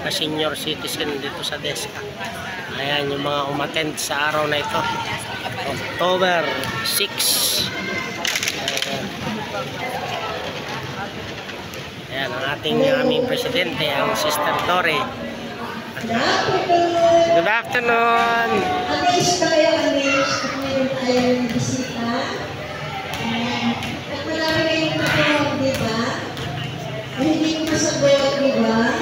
na senior citizen dito sa DESCA. Ayan yung mga umattend sa araw na ito, October 6. Ayan ang aming presidente, ang Sister Dory. Good afternoon. Amazed tayo, amazed at meron tayong bisita. At marami kayong nakuha, di ba? Hindi ko masagot, di ba?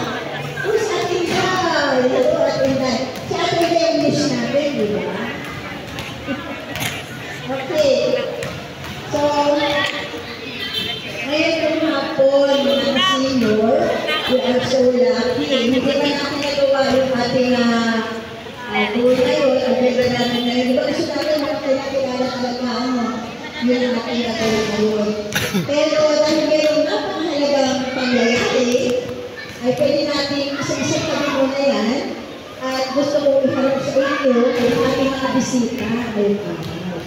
Who's ating daw? Ito ating daw. Si ating daw yung wish natin, di ba? Okay. So, ngayon yung hapon ng senior, we are so lucky. Hindi ba natin nagawa yung ating buhay na yun, ang ganda natin na yun. Di ba gusto natin makakilala talaga yun ang ating nagawa ngayon. Pero dahil mayroon napakahalagang pangyayari, ay pwede natin isa-isang kami muna yan. At gusto ko iharap sa inyo ang ating mga bisita ngayong araw.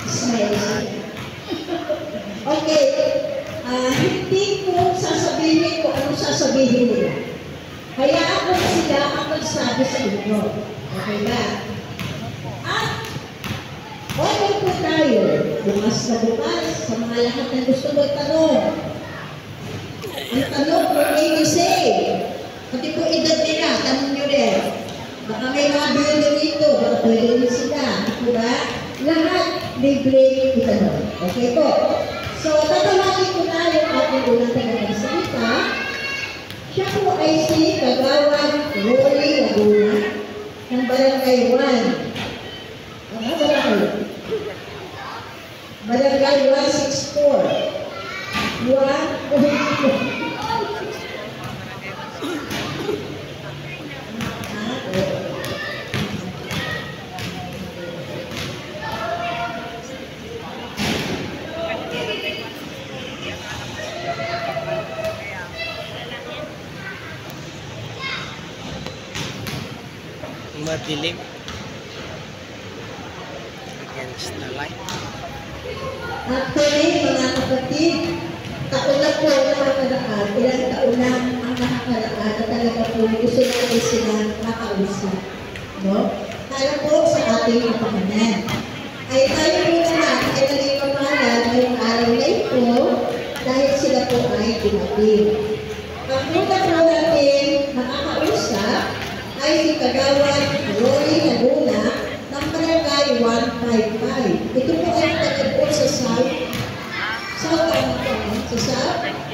Smile. Okay. Hindi ko sasabihin kung anong sasabihin nila. Hayaan ko sila ang magsabi sa inyo. Okay ba? At okay po tayo. Bukas na bukas sa mga lahat na gusto magtanong. Ang tanong po kayo say. Pati po edad nila, tanong nyo rin. Baka may mga biyo dito, baka pwede rin sila. Diba ba? Lahat libre itanong. Okay po? So, tatawagin ko na yung ating unang tagapagsalita. Siya po ay si Kagawad Rory Laguna ng Barangay 1. Barangay 164. Madilim against the light. Actually, mga kapatid, taon na po ang nakakaraan. Ilang taon na ang nakakaraan na talaga po gusto natin sila makausap. No? Kaya po sa ating kapakanan. Ay tayo po na ay naging pamahalan ngayong araw na ito dahil sila po ay dumating. Ang una po natin makakausap ay si Kagawad Rory Laguna ng Barangay 155. Ito po ay tagad sa South. South.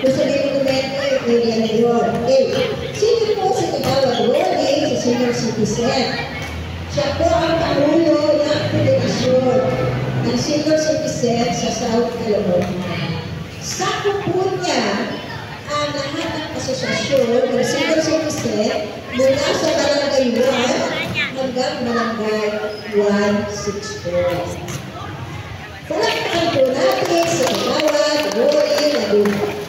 Gusto rin mo area na yun. Okay. Sino po si Kagawad Rory sa senior citizen? Siya po ang Pangulo ng Federasyon ng Senior Citizen sa South California. Sakop po niya ang lahat ng asosasyon ng senior citizen mula sa Barangay 1 hanggang Barangay 164. Palakpakan po natin sa Kagawad Rory Laguna.